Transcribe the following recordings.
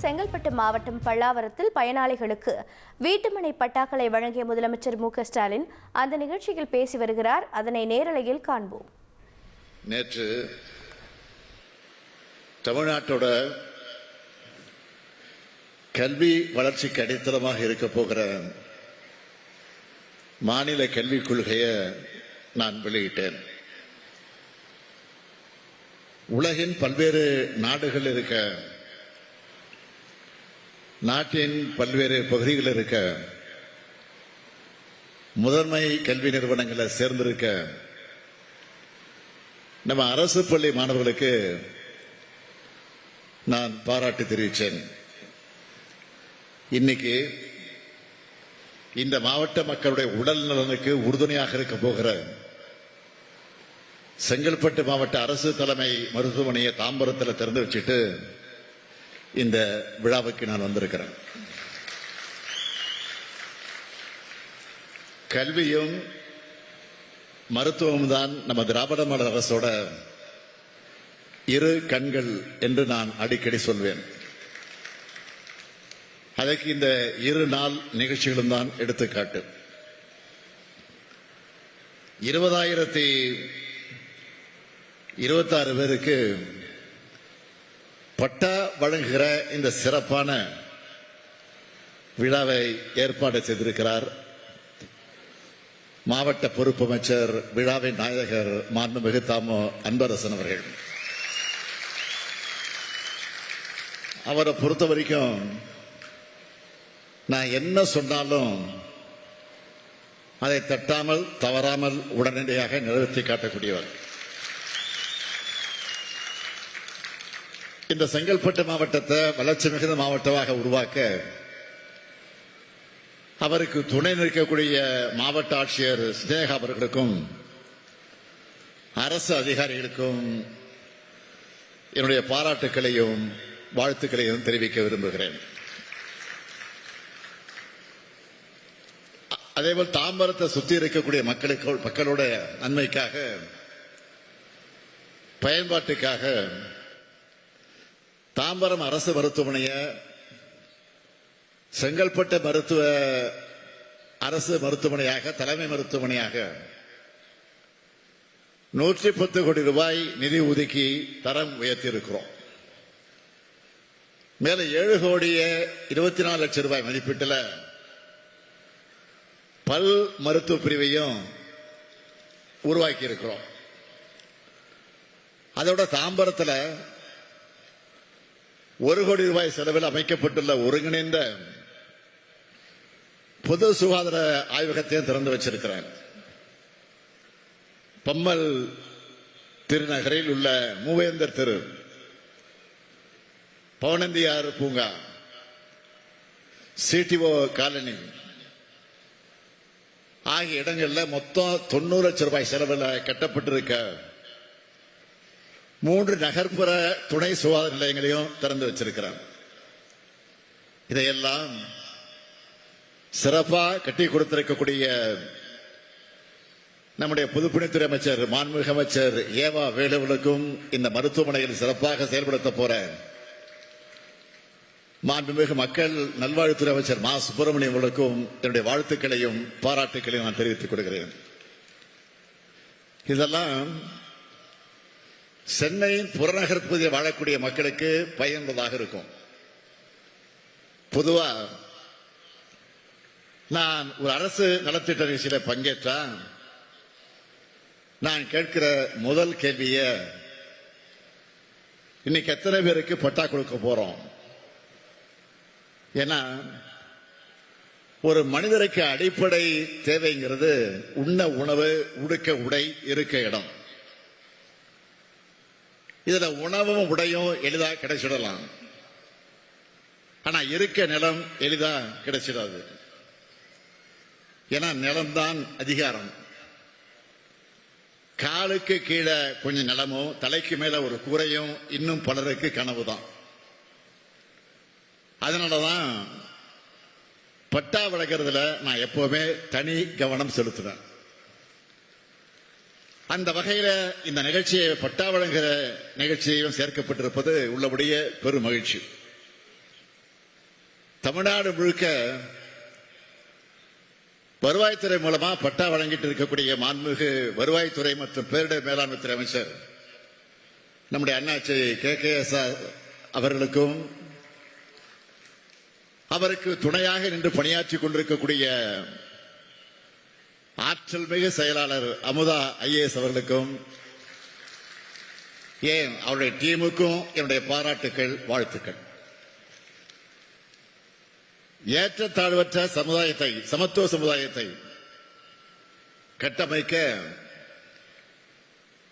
செங்கல்பட்டு மாவட்டம் பல்லாவரத்தில் பயனாளிகளுக்கு வீட்டுமனை பட்டாக்களை வழங்கிய முதலமைச்சர் மு க ஸ்டாலின் அந்த நிகழ்ச்சியில் பேசி வருகிறார். அதனை நேரலையில் காண்போம். நேற்று தமிழ்நாட்டோட கல்வி வளர்ச்சிக்கு அடித்தளமாக இருக்க போகிற மாநில கல்விக் கொள்கையை நான் வெளியிட்டேன். உலகின் பல்வேறு நாடுகள் இருக்க, நாட்டின் பல்வேறு பகுதிகளில் இருக்க முதன்மை கல்வி நிறுவனங்களை சேர்ந்திருக்க நம்ம அரசு பள்ளி மாணவர்களுக்கு நான் பாராட்டு தெரிவித்தேன். இன்னைக்கு இந்த மாவட்ட மக்களுடைய உடல் நலனுக்கு உறுதுணையாக இருக்க போகிற செங்கல்பட்டு மாவட்ட அரசு தலைமை மருத்துவமனையை தாம்பரத்தில் திறந்து வச்சுட்டு இந்த விழாவுக்கு நான் வந்திருக்கிறேன். கல்வியும் மருத்துவமும் தான் நம்ம திராவிட மாடல் அரசோட இரு கண்கள் என்று நான் அடிக்கடி சொல்வேன். அதற்கு இந்த இரு நாள் நிகழ்ச்சிகளும் தான் எடுத்துக்காட்டு. 20,026 பேருக்கு பட்டா வழங்குகிற இந்த சிறப்பான விழாவை ஏற்பாடு செய்திருக்கிறார் மாவட்ட பொறுப்பு அமைச்சர், விழாவின் நாயகர் மாண்புமிகு தாமோ அன்பரசன் அவர்கள். அவரை பொறுத்த வரைக்கும் நான் என்ன சொன்னாலும் அதை தட்டாமல் தவறாமல் உடனடியாக நிறைவேற்றி காட்டக்கூடியவர். இந்த செங்கல்பட்டு மாவட்டத்தை வளர்ச்சி மிகுந்த மாவட்டமாக உருவாக்க அவருக்கு துணை நிற்கக்கூடிய மாவட்ட ஆட்சியர் ஸ்னேகா அவர்களுக்கும் அரசு அதிகாரிகளுக்கும் என்னுடைய பாராட்டுக்களையும் வாழ்த்துக்களையும் தெரிவிக்க விரும்புகிறேன். அதேபோல் தாம்பரத்தை சுற்றி இருக்கக்கூடிய மக்களோட நன்மைக்காக, பயன்பாட்டுக்காக தாம்பரம் அரசு மருத்துவமனையை செங்கல்பட்டு அரசு மருத்துவமனையாக, தலைமை மருத்துவமனையாக 110 கோடி ரூபாய் நிதி ஒதுக்கி தரம் உயர்த்தியிருக்கிறோம். மேல 7,24 லட்சம் ரூபாய் மதிப்பீட்டில் பல் மருத்துவ பிரிவையும் உருவாக்கி இருக்கிறோம். அதோட தாம்பரத்தில் 1 கோடி ரூபாய் செலவில் அமைக்கப்பட்டுள்ள ஒருங்கிணைந்த பொது சுகாதார ஆய்வகத்தையும் திறந்து வச்சிருக்கிறார். பம்மல் திருநகரில் உள்ள மூவேந்தர் தெரு, பவனந்தியார் பூங்கா, சிடிஓ காலனி ஆகிய இடங்களில் மொத்தம் 90 லட்சம் ரூபாய் செலவில் கட்டப்பட்டிருக்க 3 நகர்ப்புற துணை சுகாதார நிலையங்களையும் திறந்து வச்சிருக்கிறார். இதையெல்லாம் சிறப்பாக கட்டி கொடுத்திருக்கக்கூடிய நம்முடைய பொதுப்பணித்துறை அமைச்சர், மாண்புமிகு அமைச்சர் ஏவா வேலுவுக்கும் இந்த மருத்துவமனையில் சிறப்பாக செயல்படுத்த போற மாண்புமிகு மக்கள் நல்வாழ்வுத்துறை அமைச்சர் மா சுப்பிரமணியம் அவர்களுக்கும் என்னுடைய வாழ்த்துக்களையும் பாராட்டுக்களையும் நான் தெரிவித்துக் கொள்கிறேன். இதெல்லாம் சென்னையின் புறநகர் பகுதியில் வாழக்கூடிய மக்களுக்கு பயனுள்ளதாக இருக்கும். பொதுவா நான் ஒரு அரசு நலத்திட்ட நிகழ்ச்சியில பங்கேற்றா நான் கேட்கிற முதல் கேள்விய, இன்னைக்கு எத்தனை பேருக்கு பட்டா கொடுக்க போறோம்? ஏன்னா ஒரு மனிதருக்கு அடிப்படை தேவைங்கிறது உண்ண உணவு, உடுக்க உடை, இருக்க இடம். இதுல உணவும் உடையும் எளிதா கிடைச்சிடலாம். ஆனா இருக்க நிலம் எளிதா கிடைச்சிடாது. ஏன்னா நிலம்தான் அதிகாரம். காலுக்கு கீழே கொஞ்சம் நிலமும், தலைக்கு மேல ஒரு கூரையும் இன்னும் பலருக்கு கனவு தான். அதனாலதான் பட்டா வழங்குறதுல நான் எப்பவுமே தனி கவனம் செலுத்துவேன். அந்த வகையில இந்த நிகழ்ச்சியை, பட்டா வழங்குகிற நிகழ்ச்சியையும் சேர்க்கப்பட்டிருப்பது உள்ளபடியே பெரும் மகிழ்ச்சி. தமிழ்நாடு முழுக்க வருவாய்த்துறை மூலமா பட்டா வழங்கிட்டு இருக்கக்கூடிய மாண்புமிகு வருவாய்த்துறை மற்றும் பேரிடர் மேலாண்மை துறை அமைச்சர் நம்முடைய அண்ணாச்சி KKS அவர்களுக்கும் அவருக்கு துணையாக நின்று பணியாற்றிக் கொண்டிருக்கக்கூடிய ஆற்றல் மிகு செயலாளர் அமுதா IAS அவர்களுக்கும் ஏன் அவருடைய டீமுக்கும் என்னுடைய பாராட்டுக்கள், வாழ்த்துக்கள். ஏற்றத்தாழ்வற்ற சமுதாயத்தை, சமத்துவ சமுதாயத்தை கட்டமைக்க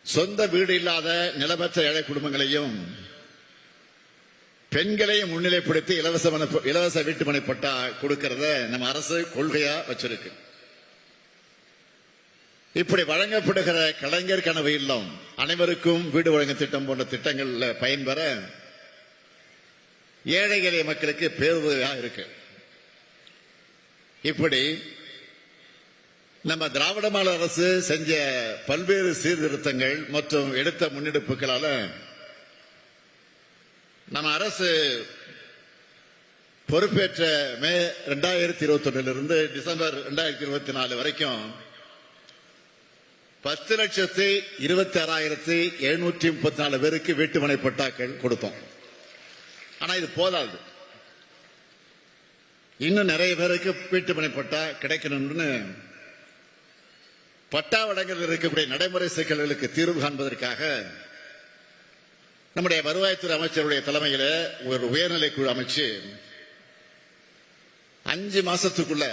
சொந்த வீடு இல்லாத நிலமற்ற ஏழை குடும்பங்களையும் பெண்களையும் முன்னிலைப்படுத்தி இலவச வீட்டுமனை பட்டா கொடுக்கிறத நம்ம அரசு கொள்கையா வச்சிருக்கு. இப்படி வழங்கப்படுகிற கலைஞர் கனவு இல்லம், அனைவருக்கும் வீடு வழங்கும் திட்டம் போன்ற திட்டங்கள்ல பயன்பெற ஏழை எளிய மக்களுக்கு பேருதவியா இருக்கு. இப்படி நம்ம திராவிட மாடல் அரசு செஞ்ச பல்வேறு சீர்திருத்தங்கள் மற்றும் எடுத்த முன்னெடுப்புகளால நம்ம அரசு பொறுப்பேற்ற மே 2021 இருந்து டிசம்பர் 2024 வரைக்கும் 10,26,734 பேருக்கு வீட்டுமனை பட்டாக்கள் கொடுத்தோம். ஆனா இது போதாது. இன்னும் நிறைய பேருக்கு வீட்டுமனை பட்டா கிடைக்கணும்னு பட்டா வழங்கல் இருக்கக்கூடிய நடைமுறை சிக்கல்களுக்கு தீர்வு காண்பதற்காக நம்முடைய வருவாய்த்துறை அமைச்சருடைய தலைமையில ஒரு உயர்நிலை குழு அமைச்சு 5 மாசத்துக்குள்ள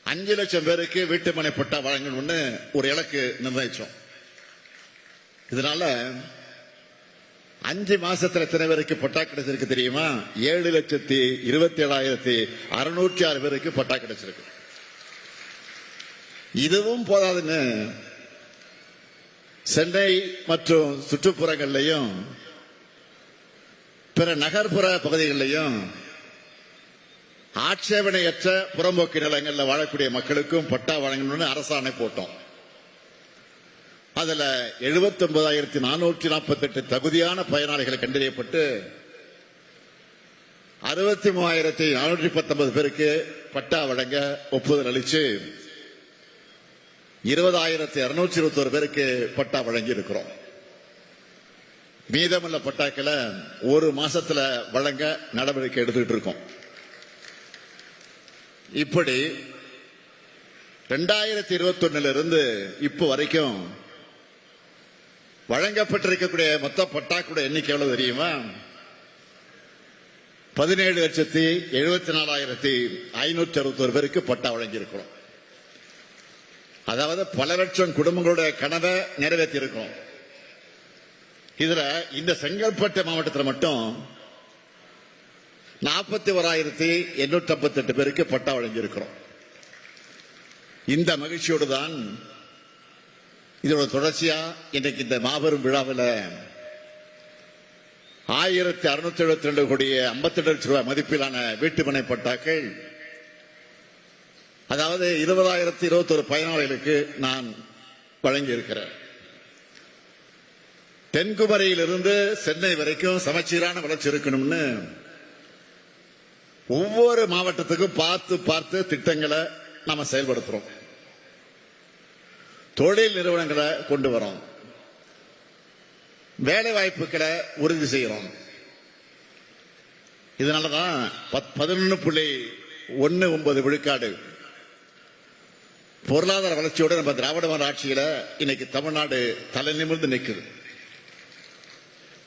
5 லட்சம் பேருக்கு வீட்டுமனை பட்டா வழங்கணும்னு ஒரு இலக்கு நிர்ணயிச்சோம். இதனால 5 மாசத்துல எத்தனை பேருக்கு பட்டா கிடைச்சிருக்கு தெரியுமா? 7,27,606 பேருக்கு பட்டா கிடைச்சிருக்கு. இதுவும் போதாதுன்னு சென்னை மற்றும் சுற்றுப்புறங்கள்லையும் பிற நகர்ப்புற பகுதிகளிலையும் ஆட்சேபனையற்ற புறம்போக்கு நிலங்களில் வாழக்கூடிய மக்களுக்கும் பட்டா வழங்கணும்னு அரசாணை போட்டோம். அதுல 79,448 தகுதியான பயனாளிகளை கண்டறியப்பட்டு 63,419 பேருக்கு பட்டா வழங்க ஒப்புதல் அளிச்சு 20,221 பேருக்கு பட்டா வழங்கி இருக்கிறோம். மீதமுள்ள பட்டாக்களை ஒரு மாசத்துல வழங்க நடவடிக்கை எடுத்துக்கிட்டு இருக்கோம். இப்படி 2021 இருந்து இப்போ வரைக்கும் வழங்கப்பட்டிருக்கக்கூடிய மொத்த பட்டாக்களுடைய எண்ணிக்கை எவ்வளவு தெரியுமா? 17,74,561 பேருக்கு பட்டா வழங்கி இருக்கிறோம். அதாவது பல லட்சம் குடும்பங்களுடைய கனவை நிறைவேற்றி இருக்கிறோம். இதுல இந்த செங்கல்பட்டு மாவட்டத்தில் மட்டும் 41,858 பேருக்கு பட்டா வழங்கி இருக்கிறோம். இந்த மகிழ்ச்சியோடு தான் இதோட தொடர்ச்சியா இன்றைக்கு இந்த மாபெரும் விழாவில் 1,672 கோடியே 52 லட்சம் ரூபாய் மதிப்பிலான வீட்டுமனை பட்டாக்கள், அதாவது 20,021 பயனாளிகளுக்கு நான் வழங்கி இருக்கிறேன். தென்குமரியிலிருந்து சென்னை வரைக்கும் சமச்சீரான வளர்ச்சி இருக்கணும்னு ஒவ்வொரு மாவட்டத்துக்கும் பார்த்து பார்த்து திட்டங்களை நாம செயல்படுத்துறோம். தொழில் நிறுவனங்களை கொண்டு வரோம், வேலை வாய்ப்புகளை உறுதி செய்கிறோம். இதனாலதான் 11.19 விழுக்காடு பொருளாதார வளர்ச்சியோட நம்ம திராவிட மாடல் ஆட்சியில இன்னைக்கு தமிழ்நாடு தலை நிமிர்ந்து நிற்குது.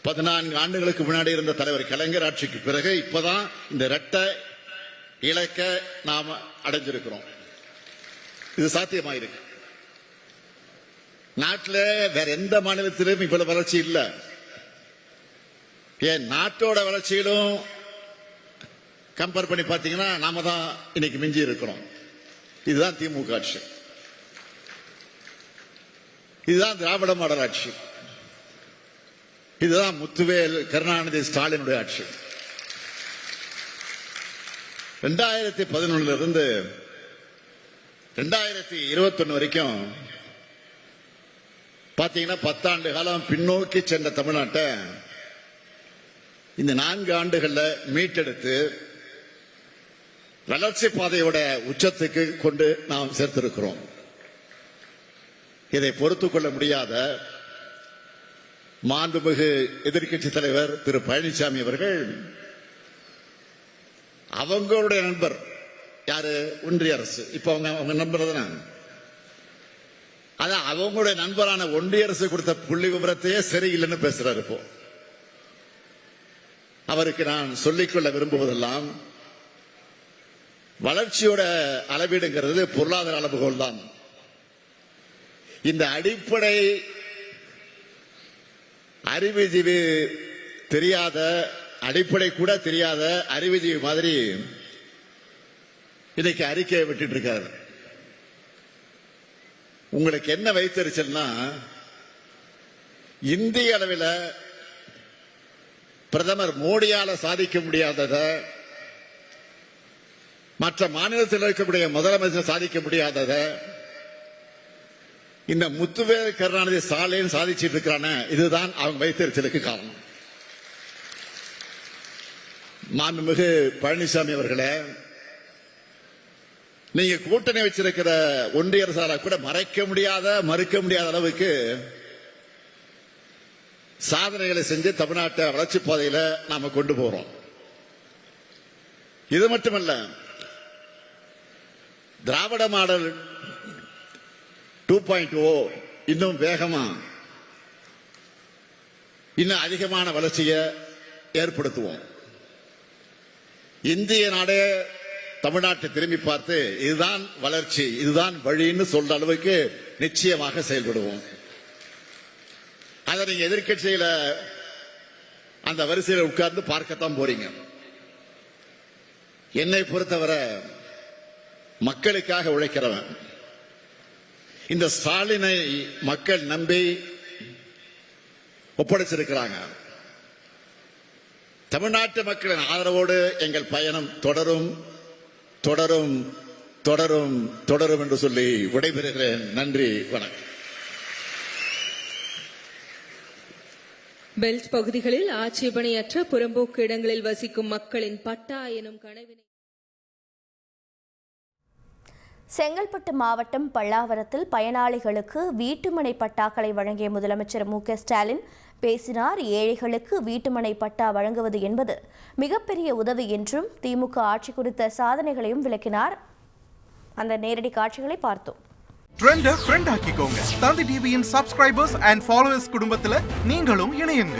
14 ஆண்டுகளுக்கு முன்னாடி இருந்த தலைவர் கலைஞர் ஆட்சிக்கு பிறகு இப்பதான் இந்த இரட்டை இலக்க நாம அடைஞ்சிருக்கிறோம். இது சாத்தியமாயிருக்கு. நாட்டில் வேற எந்த மாநிலத்திலும் இவ்வளவு வளர்ச்சி இல்லை. ஏன் நாட்டோட வளர்ச்சியிலும் கம்பேர் பண்ணி பார்த்தீங்கன்னா நாம தான் இன்னைக்கு மிஞ்சி இருக்கிறோம். இதுதான் திமுக ஆட்சி, இதுதான் திராவிட மாடல் ஆட்சி, இதுதான் முத்துவேல் கருணாநிதி ஸ்டாலினுடைய ஆட்சி. 2011 இருந்து 2021 வரைக்கும் பாத்தீங்கன்னா 10 ஆண்டு காலம் பின்னோக்கி சென்ற தமிழ்நாட்டை இந்த 4 ஆண்டுகள்ல மீட்டெடுத்து வளர்ச்சி பாதையோட உச்சத்துக்கு கொண்டு நாம் சேர்த்திருக்கிறோம். இதை பொறுத்துக் கொள்ள முடியாத மாண்புமிகு எதிர்க்கட்சி தலைவர் திரு பழனிசாமி அவர்கள் அவங்களுடைய நண்பர் யாரு, ஒன்றிய அரசு, இப்ப அவங்க நண்பர் தானே, அதான் அவங்களுடைய நண்பரான ஒன்றிய அரசு கொடுத்த புள்ளி விவரத்தையே சரியில்லைன்னு பேசுறாரு. இப்போ அவருக்கு நான் சொல்லிக்கொள்ள விரும்புவதெல்லாம், வளர்ச்சியோட அளவீடுங்கிறது பொருளாதார அளவுகோல் தான். இந்த அடிப்படை அறிவுஜீவி தெரியாத, அடிப்படை கூட தெரியாத அறிவுஜீவி மாதிரி இன்னைக்கு அறிக்கையை விட்டுட்டு இருக்காரு. உங்களுக்கு என்ன வைத்தறிச்சல்னா, இந்திய அளவில் பிரதமர் மோடியால சாதிக்க முடியாதத மற்ற மாநிலத்தில் இருக்கக்கூடிய முதலமைச்சர் சாதிக்க முடியாதத இந்த முத்துவேல் கருணாநிதி ஸ்டாலின் சாதிச்சிட்டு இருக்கிறான, இதுதான் அவங்க வைத்தறிச்சலுக்கு காரணம். மாண்புமிகு பழனிசாமி அவர்களே, நீங்க கூட்டணி வச்சிருக்கிற ஒன்றிய அரசால கூட மறைக்க முடியாத, மறுக்க முடியாத அளவுக்கு சாதனைகளை செஞ்சு தமிழ்நாட்டை வளர்ச்சி பாதையில நாம கொண்டு போறோம். இது மட்டுமல்ல, திராவிட மாடல் 2.0 இன்னும் வேகமா, இன்னும் அதிகமான வளர்ச்சியை ஏற்படுத்துவோம். இந்திய நாடே தமிழ்நாட்டை திரும்பி பார்த்து இதுதான் வளர்ச்சி, இதுதான் வழின்னு சொல்ற அளவுக்கு நிச்சயமாக செயல்படுவோம். அதை நீங்க எதிர்க்கட்சியில அந்த வரிசையில் உட்கார்ந்து பார்க்கத்தான் போறீங்க. என்னை பொறுத்தவரை மக்களுக்காக உழைக்கிறவன். இந்த ஸ்டாலினை மக்கள் நம்பி ஒப்படைச்சிருக்கிறாங்க. தமிழ்நாட்டு மக்களின் ஆதரவோடு எங்கள் பயணம் தொடரும் தொடரும் தொடரும் தொடரும் என்று சொல்லி விடைபெறுகிறேன். நன்றி, வணக்கம். பெல்ட் பகுதிகளில் ஆட்சேபணையற்ற புறம்போக்கு இடங்களில் வசிக்கும் மக்களின் பட்டா எனும் கனவினை செங்கல்பட்டு மாவட்டம் பல்லாவரத்தில் பயனாளிகளுக்கு வீட்டுமனை பட்டாக்களை வழங்கிய முதலமைச்சர் மு.க.ஸ்டாலின் பேசினார். ஏழைகளுக்கு வீட்டுமனை பட்டா வழங்குவது என்பது மிகப்பெரிய உதவி என்றும் திமுக ஆட்சி குறித்த சாதனைகளையும் விளக்கினார். அந்த நேரடி காட்சிகளை பார்த்தோம். ட்ரெண்டை ஃப்ரெண்ட் ஆக்கிக்கோங்க. தந்தி டிவியின் சப்ஸ்கிரைபர்ஸ் அண்ட் ஃபாலோவர்ஸ் குடும்பத்தில் நீங்களும் இணையுங்க.